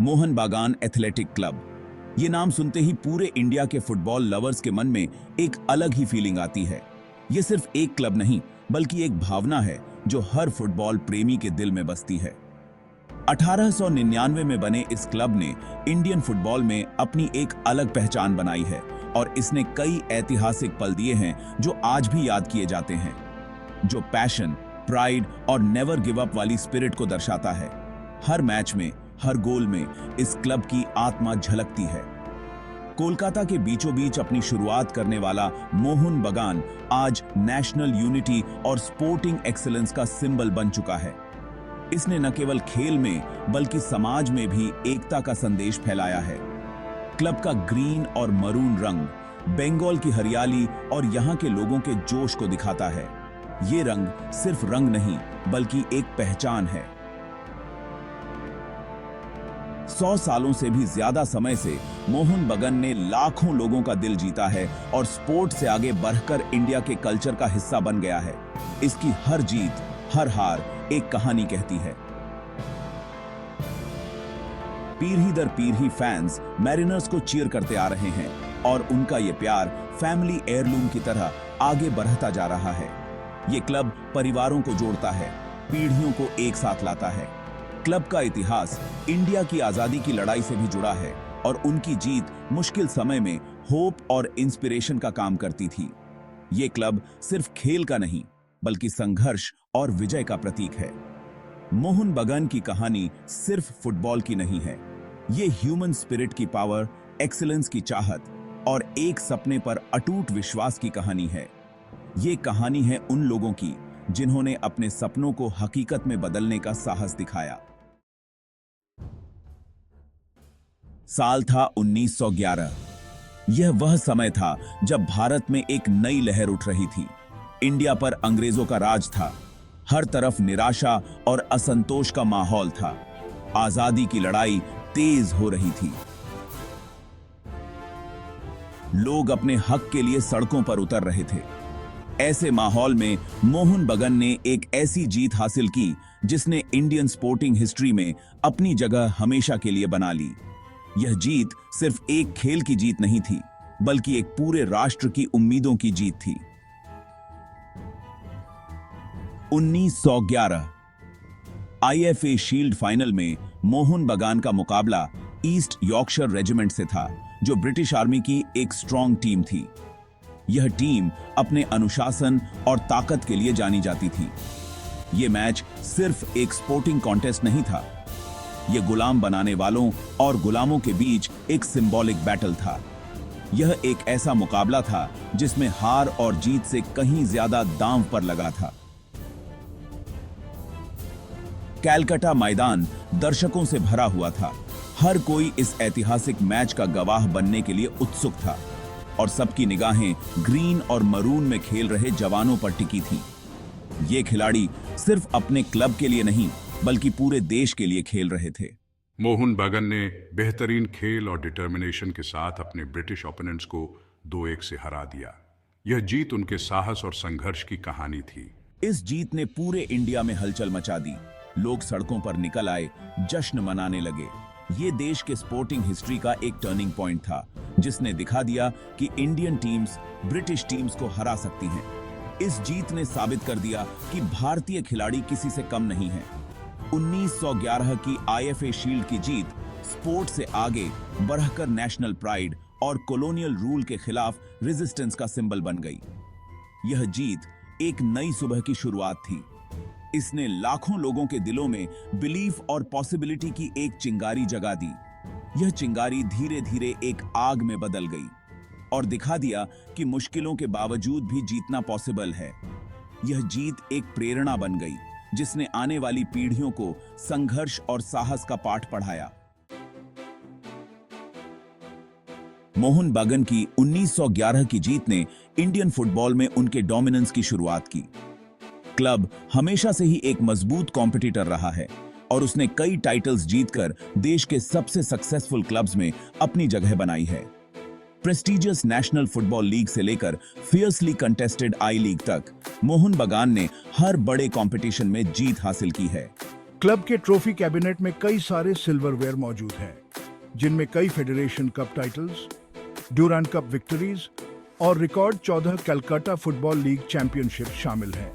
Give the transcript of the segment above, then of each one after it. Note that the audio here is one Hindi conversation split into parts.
मोहन बागान एथलेटिक क्लब। ये नाम सुनते ही पूरे इंडिया के फुटबॉल लवर्स के मन में एक अलग ही फीलिंग आती है। ये सिर्फ एक क्लब नहीं, बल्कि एक भावना है जो हर फुटबॉल प्रेमी के दिल में बसती है। 1899 में बने इस क्लब ने इंडियन फुटबॉल में अपनी एक अलग पहचान बनाई है और इसने कई ऐतिहासिक पल दिए हैं जो आज भी याद किए जाते हैं, जो पैशन, प्राइड और नेवर गिव अप वाली स्पिरिट को दर्शाता है। हर मैच में, हर गोल में इस क्लब की आत्मा झलकती है। कोलकाता के बीचों बीच अपनी शुरुआत करने वाला मोहन बागान आज नेशनल यूनिटी और स्पोर्टिंग एक्सीलेंस का सिंबल बन चुका है। इसने न केवल खेल में बल्कि समाज में भी एकता का संदेश फैलाया है। क्लब का ग्रीन और मरून रंग बंगाल की हरियाली और यहाँ के लोगों के जोश को दिखाता है। ये रंग सिर्फ रंग नहीं, बल्कि एक पहचान है। 100 सालों से भी ज्यादा समय से मोहन बागान ने लाखों लोगों का दिल जीता है और स्पोर्ट से आगे बढ़कर इंडिया के कल्चर का हिस्सा बन गया है। इसकी हर जीत, हर हार एक कहानी कहती है। पीढ़ी दर पीढ़ी फैंस मैरिनर्स को चीयर करते आ रहे हैं और उनका ये प्यार फैमिली एयरलूम की तरह आगे बढ़ता जा रहा है। ये क्लब परिवारों को जोड़ता है, पीढ़ियों को एक साथ लाता है। क्लब का इतिहास इंडिया की आजादी की लड़ाई से भी जुड़ा है और उनकी जीत मुश्किल समय में होप और इंस्पिरेशन का काम करती थी। ये क्लब सिर्फ खेल का नहीं, बल्कि संघर्ष और विजय का प्रतीक है। मोहन बागान की कहानी सिर्फ फुटबॉल की नहीं है। ये ह्यूमन स्पिरिट की पावर, एक्सीलेंस की चाहत और एक सपने पर अटूट विश्वास की कहानी है। ये कहानी है उन लोगों की जिन्होंने अपने सपनों को हकीकत में बदलने का साहस दिखाया। साल था 1911। यह वह समय था जब भारत में एक नई लहर उठ रही थी। इंडिया पर अंग्रेजों का राज था। हर तरफ निराशा और असंतोष का माहौल था। आजादी की लड़ाई तेज हो रही थी। लोग अपने हक के लिए सड़कों पर उतर रहे थे। ऐसे माहौल में मोहन बागान ने एक ऐसी जीत हासिल की जिसने इंडियन स्पोर्टिंग हिस्ट्री में अपनी जगह हमेशा के लिए बना ली। यह जीत सिर्फ एक खेल की जीत नहीं थी, बल्कि एक पूरे राष्ट्र की उम्मीदों की जीत थी। 1911 आईएफए शील्ड फाइनल में मोहन बागान का मुकाबला ईस्ट यॉर्कशायर रेजिमेंट से था, जो ब्रिटिश आर्मी की एक स्ट्रॉन्ग टीम थी। यह टीम अपने अनुशासन और ताकत के लिए जानी जाती थी। यह मैच सिर्फ एक स्पोर्टिंग कॉन्टेस्ट नहीं था, यह गुलाम बनाने वालों और गुलामों के बीच एक सिंबॉलिक बैटल था। यह एक ऐसा मुकाबला था जिसमें हार और जीत से कहीं ज्यादा दांव पर लगा था। कैलकाटा मैदान दर्शकों से भरा हुआ था। हर कोई इस ऐतिहासिक मैच का गवाह बनने के लिए उत्सुक था और सबकी निगाहें ग्रीन और मरून में खेल रहे जवानों पर टिकी थीं। ये खिलाड़ी सिर्फ अपने क्लब के लिए नहीं, बल्कि पूरे देश के लिए खेल रहे थे। मोहन बागान ने बेहतरीन खेल और डिटर्मिनेशन के साथ अपने ब्रिटिश ओपोनेंट्स को 2-1 से हरा दिया। यह जीत उनके साहस और संघर्ष की कहानी थी। इस जीत ने पूरे इंडिया में हलचल मचा दी। लोग सड़कों पर निकल आए, जश्न मनाने लगे। ये देश के स्पोर्टिंग हिस्ट्री का एक टर्निंग पॉइंट था, जिसने दिखा दिया कि इंडियन टीम्स ब्रिटिश टीम्स को हरा सकती हैं। इस जीत ने साबित कर दिया कि भारतीय खिलाड़ी किसी से कम नहीं है। 1911 की आईएफए शील्ड की जीत स्पोर्ट से आगे बढ़कर नेशनल प्राइड और कॉलोनियल रूल के खिलाफ रेजिस्टेंस का सिंबल बन गई। यह जीत एक नई सुबह की शुरुआत थी। इसने लाखों लोगों के दिलों में बिलीफ और पॉसिबिलिटी की एक चिंगारी जगा दी। यह चिंगारी धीरे धीरे एक आग में बदल गई और दिखा दिया कि मुश्किलों के बावजूद भी जीतना पॉसिबल है। यह जीत एक प्रेरणा बन गई, जिसने आने वाली पीढ़ियों को संघर्ष और साहस का पाठ पढ़ाया। मोहन बागान की 1911 की जीत ने इंडियन फुटबॉल में उनके डोमिनेंस की शुरुआत की। क्लब हमेशा से ही एक मजबूत कॉम्पिटिटर रहा है और उसने कई टाइटल्स जीतकर देश के सबसे सक्सेसफुल क्लब्स में अपनी जगह बनाई है। प्रेस्टिजियस नेशनल फुटबॉल लीग से लेकर फियर्सली कंटेस्टेड आई लीग तक मोहन बागान ने हर बड़े कंपटीशन में जीत हासिल की है। क्लब के ट्रॉफी कैबिनेट में कई सारे सिल्वरवेयर मौजूद हैं, जिनमें कई federation cup titles, Durand cup victories और record 14 Calcutta football league championship शामिल हैं।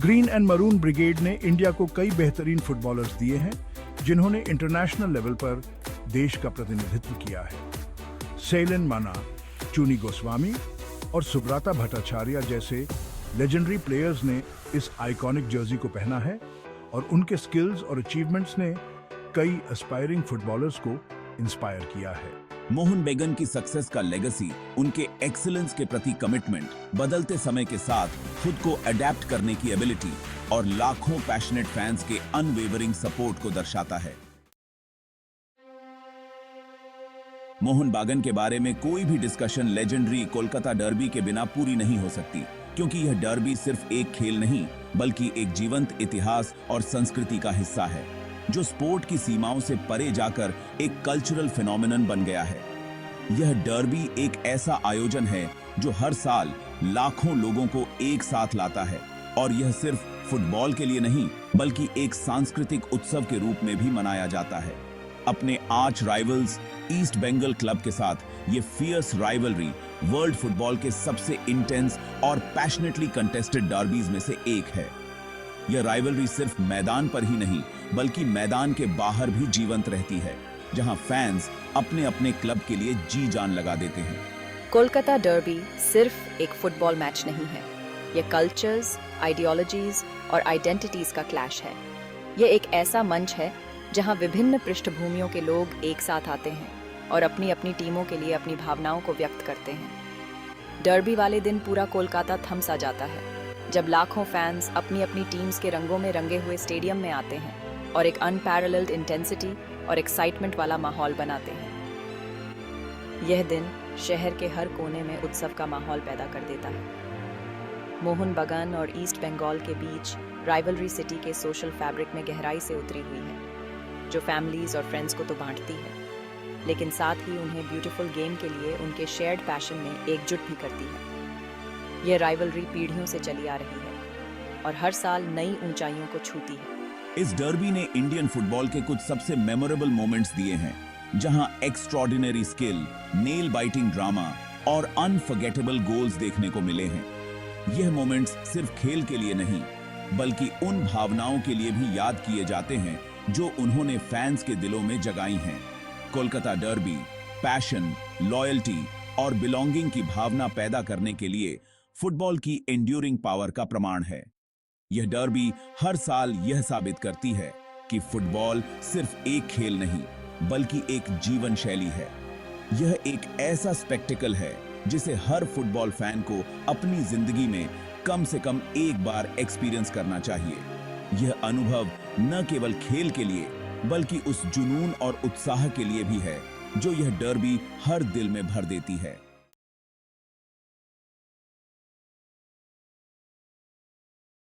ग्रीन एंड मरून ब्रिगेड ने इंडिया को कई बेहतरीन फुटबॉलर्स दिए हैं, जिन्होंने इंटरनेशनल लेवल पर देश का प्रतिनिधित्व किया है। सेलन माना, चुनी गोस्वामी और सुब्रता भट्टाचार्य जैसे लेजेंडरी प्लेयर्स ने इस आइकॉनिक जर्सी को पहना है और उनके स्किल्स और अचीवमेंट्स ने कई एस्पायरिंग फुटबॉलर्स को इंस्पायर किया है। मोहन बेगन की सक्सेस का लेगेसी उनके एक्सीलेंस के प्रति कमिटमेंट, बदलते समय के साथ खुद को अडेप्ट करने की एबिलिटी और लाखों पैशनेट फैंस के अनवेवरिंग सपोर्ट को दर्शाता है। मोहन बागन के बारे में कोई भी डिस्कशन लेजेंडरी कोलकाता डर्बी के बिना पूरी नहीं हो सकती, क्योंकि यह डर्बी सिर्फ एक खेल नहीं बल्कि एक जीवंत इतिहास और संस्कृति का हिस्सा है, जो स्पोर्ट की सीमाओं से परे जाकर एक कल्चरल फिनोमिनन बन गया है। यह डर्बी एक ऐसा आयोजन है जो हर साल लाखों लोगों को एक साथ लाता है, और यह सिर्फ फुटबॉल के लिए नहीं बल्कि एक सांस्कृतिक उत्सव के रूप में भी मनाया जाता है। अपने arch rivals East Bengal club के साथ ये फियर्स राइवलरी वर्ल्ड फुटबॉल के सबसे इंटेंस और पैशनेटली कंटेस्टेड डर्बीज में से एक है। यह राइवलरी सिर्फ मैदान पर ही नहीं बल्कि मैदान के बाहर भी जीवंत रहती है, जहां फैंस अपने अपने क्लब के लिए जी जान लगा देते हैं। कोलकाता डर्बी सिर्फ एक फुटबॉल मैच नहीं है, यह कल्चर्स, आइडियोलॉजीज और आइडेंटिटीज का क्लैश है। यह एक ऐसा मंच है जहां विभिन्न पृष्ठभूमियों के लोग एक साथ आते हैं और अपनी अपनी टीमों के लिए अपनी भावनाओं को व्यक्त करते हैं। डर्बी वाले दिन पूरा कोलकाता थम सा जाता है, जब लाखों फैंस अपनी अपनी टीम्स के रंगों में रंगे हुए स्टेडियम में आते हैं और एक अनपैरेलल्ड इंटेंसिटी और एक्साइटमेंट वाला माहौल बनाते हैं। यह दिन शहर के हर कोने में उत्सव का माहौल पैदा कर देता है। मोहन बागान और ईस्ट बंगाल के बीच राइवलरी सिटी के सोशल फैब्रिक में गहराई से उतरी हुई है, जो फैमिलीज और फ्रेंड्स को तो बांटती है, लेकिन साथ ही उन्हें ब्यूटीफुल गेम के लिए उनके शेयर्ड पैशन में एकजुट भी करती है। यह राइवलरी पीढ़ियों से चली आ रही है और हर साल नई ऊंचाइयों को छूती है। इस डर्बी ने इंडियन फुटबॉल के कुछ सबसे मेमोरेबल मोमेंट्स दिए हैं, जहां extraordinary skill, nail biting drama और अनफॉरगेटेबल गोल्स देखने को मिले हैं। यह मोमेंट्स सिर्फ खेल के लिए नहीं बल्कि उन भावनाओं के लिए भी याद किए जाते हैं जो उन्होंने फैंस के दिलों में जगाई हैं। कोलकाता डर्बी पैशन, लॉयल्टी और बिलोंगिंग की भावना पैदा करने के लिए फुटबॉल की एंड्यूरिंग पावर का प्रमाण है। यह डर्बी हर साल यह साबित करती है कि फुटबॉल सिर्फ एक खेल नहीं बल्कि एक जीवन शैली है। यह एक ऐसा स्पेक्टिकल है जिसे हर फुटबॉल फैन को अपनी जिंदगी में कम से कम एक बार एक्सपीरियंस करना चाहिए। यह अनुभव न केवल खेल के लिए बल्कि उस जुनून और उत्साह के लिए भी है जो यह डर्बी हर दिल में भर देती है।